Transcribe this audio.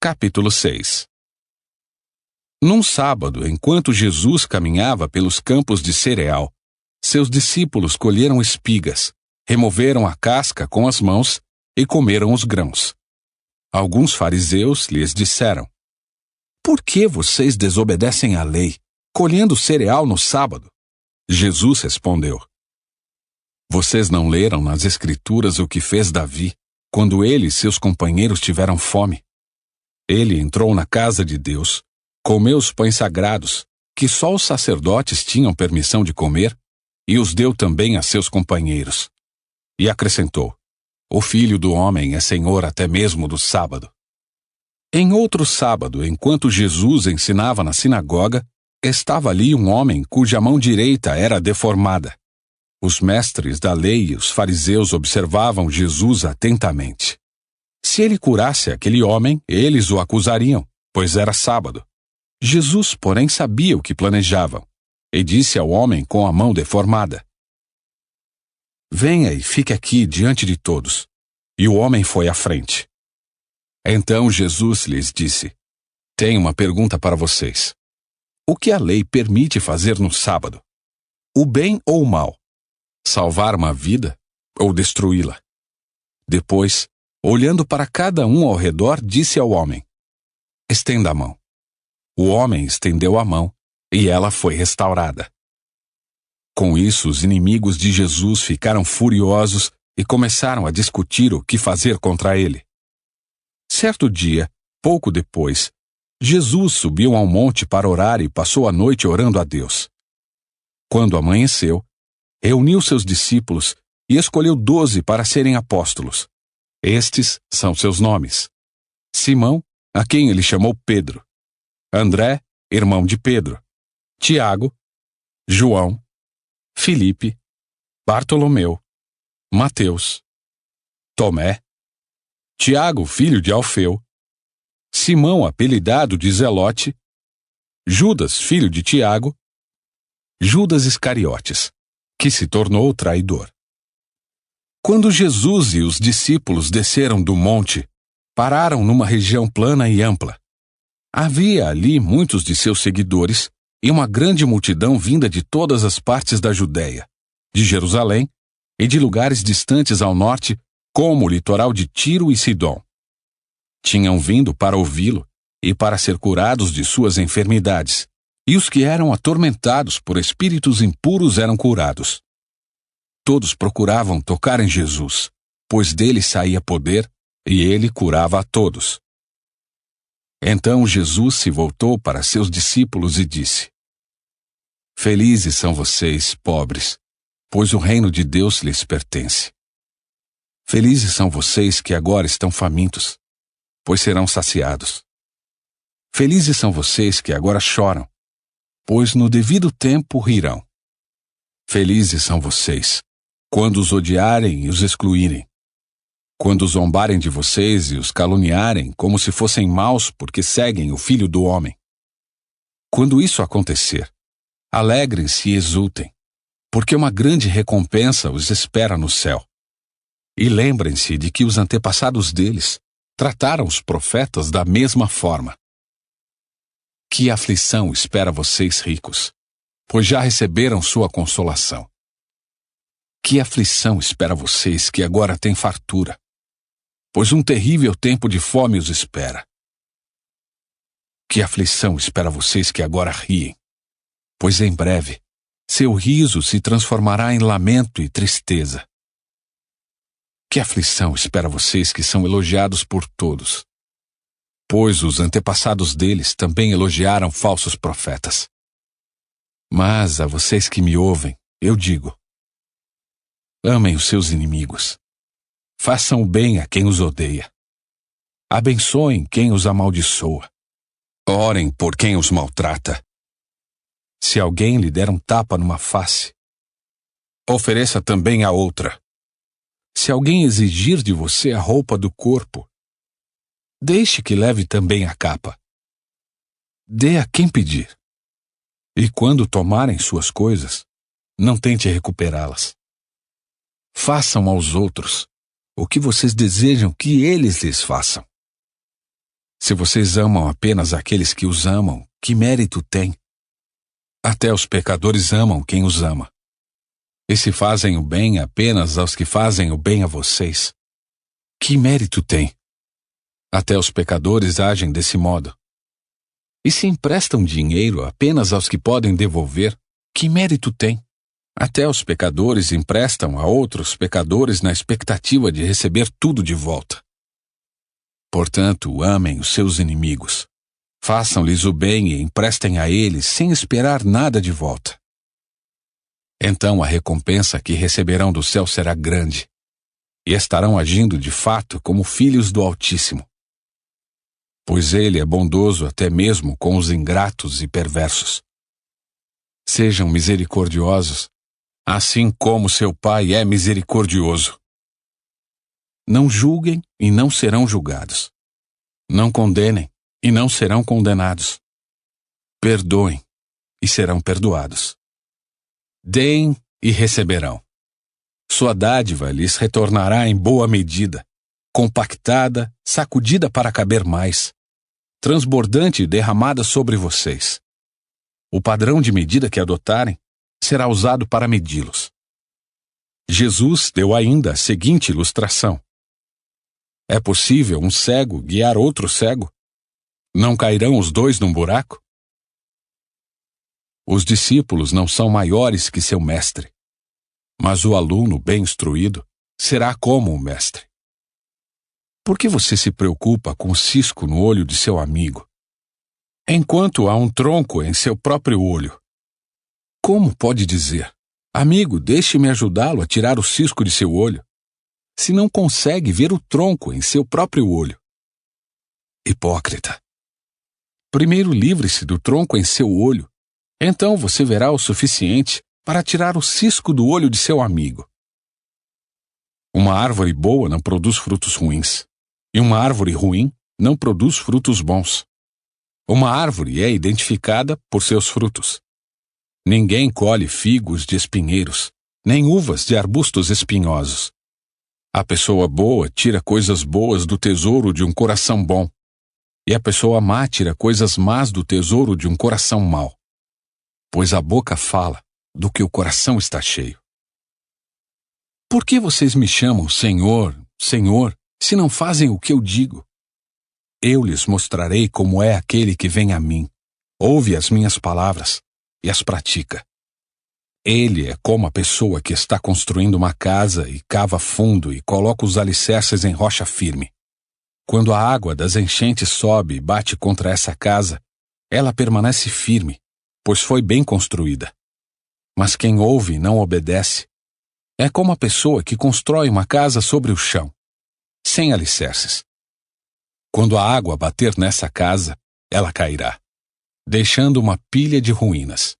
Capítulo 6. Num sábado, enquanto Jesus caminhava pelos campos de cereal, seus discípulos colheram espigas, removeram a casca com as mãos e comeram os grãos. Alguns fariseus lhes disseram: "Por que vocês desobedecem à lei, colhendo cereal no sábado?" Jesus respondeu: "Vocês não leram nas Escrituras o que fez Davi, quando ele e seus companheiros tiveram fome? Ele entrou na casa de Deus, comeu os pães sagrados, que só os sacerdotes tinham permissão de comer, e os deu também a seus companheiros. E acrescentou: o Filho do Homem é Senhor até mesmo do sábado." Em outro sábado, enquanto Jesus ensinava na sinagoga, estava ali um homem cuja mão direita era deformada. Os mestres da lei e os fariseus observavam Jesus atentamente. Se ele curasse aquele homem, eles o acusariam, pois era sábado. Jesus, porém, sabia o que planejavam, e disse ao homem com a mão deformada: "Venha e fique aqui diante de todos." E o homem foi à frente. Então Jesus lhes disse: "Tenho uma pergunta para vocês. O que a lei permite fazer no sábado? O bem ou o mal? Salvar uma vida ou destruí-la?" Depois, olhando para cada um ao redor, disse ao homem: "Estenda a mão." O homem estendeu a mão, e ela foi restaurada. Com isso, os inimigos de Jesus ficaram furiosos e começaram a discutir o que fazer contra ele. Certo dia, pouco depois, Jesus subiu ao monte para orar e passou a noite orando a Deus. Quando amanheceu, reuniu seus discípulos e escolheu 12 para serem apóstolos. Estes são seus nomes: Simão, a quem ele chamou Pedro; André, irmão de Pedro; Tiago, João, Filipe, Bartolomeu, Mateus, Tomé, Tiago, filho de Alfeu, Simão, apelidado de Zelote, Judas, filho de Tiago, Judas Iscariotes, que se tornou o traidor. Quando Jesus e os discípulos desceram do monte, pararam numa região plana e ampla. Havia ali muitos de seus seguidores e uma grande multidão vinda de todas as partes da Judéia, de Jerusalém e de lugares distantes ao norte, como o litoral de Tiro e Sidom. Tinham vindo para ouvi-lo e para ser curados de suas enfermidades, e os que eram atormentados por espíritos impuros eram curados. Todos procuravam tocar em Jesus, pois dele saía poder, e ele curava a todos. Então Jesus se voltou para seus discípulos e disse: "Felizes são vocês, pobres, pois o reino de Deus lhes pertence. Felizes são vocês que agora estão famintos, pois serão saciados. Felizes são vocês que agora choram, pois no devido tempo rirão. Felizes são vocês quando os odiarem e os excluírem, quando zombarem de vocês e os caluniarem como se fossem maus porque seguem o Filho do Homem. Quando isso acontecer, alegrem-se e exultem, porque uma grande recompensa os espera no céu. E lembrem-se de que os antepassados deles trataram os profetas da mesma forma. Que aflição espera vocês ricos, pois já receberam sua consolação. Que aflição espera vocês que agora têm fartura, pois um terrível tempo de fome os espera. Que aflição espera vocês que agora riem, pois em breve seu riso se transformará em lamento e tristeza. Que aflição espera vocês que são elogiados por todos, pois os antepassados deles também elogiaram falsos profetas. Mas a vocês que me ouvem, eu digo: amem os seus inimigos. Façam o bem a quem os odeia. Abençoem quem os amaldiçoa. Orem por quem os maltrata. Se alguém lhe der um tapa numa face, ofereça também a outra. Se alguém exigir de você a roupa do corpo, deixe que leve também a capa. Dê a quem pedir. E quando tomarem suas coisas, não tente recuperá-las. Façam aos outros o que vocês desejam que eles lhes façam. Se vocês amam apenas aqueles que os amam, que mérito tem? Até os pecadores amam quem os ama. E se fazem o bem apenas aos que fazem o bem a vocês, que mérito tem? Até os pecadores agem desse modo. E se emprestam dinheiro apenas aos que podem devolver, que mérito tem? Até os pecadores emprestam a outros pecadores na expectativa de receber tudo de volta. Portanto, amem os seus inimigos. Façam-lhes o bem e emprestem a eles sem esperar nada de volta. Então a recompensa que receberão do céu será grande, e estarão agindo de fato como filhos do Altíssimo. Pois ele é bondoso até mesmo com os ingratos e perversos. Sejam misericordiosos, assim como seu Pai é misericordioso. Não julguem e não serão julgados. Não condenem e não serão condenados. Perdoem e serão perdoados. Deem e receberão. Sua dádiva lhes retornará em boa medida, compactada, sacudida para caber mais, transbordante e derramada sobre vocês. O padrão de medida que adotarem será usado para medi-los. Jesus deu ainda a seguinte ilustração. É possível um cego guiar outro cego? Não cairão os dois num buraco? Os discípulos não são maiores que seu mestre, mas o aluno bem instruído será como o mestre. Por que você se preocupa com o cisco no olho de seu amigo, enquanto há um tronco em seu próprio olho? Como pode dizer, amigo, deixe-me ajudá-lo a tirar o cisco de seu olho, se não consegue ver o tronco em seu próprio olho? Hipócrita! Primeiro livre-se do tronco em seu olho, então você verá o suficiente para tirar o cisco do olho de seu amigo. Uma árvore boa não produz frutos ruins, e uma árvore ruim não produz frutos bons. Uma árvore é identificada por seus frutos. Ninguém colhe figos de espinheiros, nem uvas de arbustos espinhosos. A pessoa boa tira coisas boas do tesouro de um coração bom, e a pessoa má tira coisas más do tesouro de um coração mau. Pois a boca fala do que o coração está cheio. Por que vocês me chamam Senhor, Senhor, se não fazem o que eu digo? Eu lhes mostrarei como é aquele que vem a mim, ouve as minhas palavras e as pratica. Ele é como a pessoa que está construindo uma casa e cava fundo e coloca os alicerces em rocha firme. Quando a água das enchentes sobe e bate contra essa casa, ela permanece firme, pois foi bem construída. Mas quem ouve e não obedece é como a pessoa que constrói uma casa sobre o chão, sem alicerces. Quando a água bater nessa casa, ela cairá, deixando uma pilha de ruínas.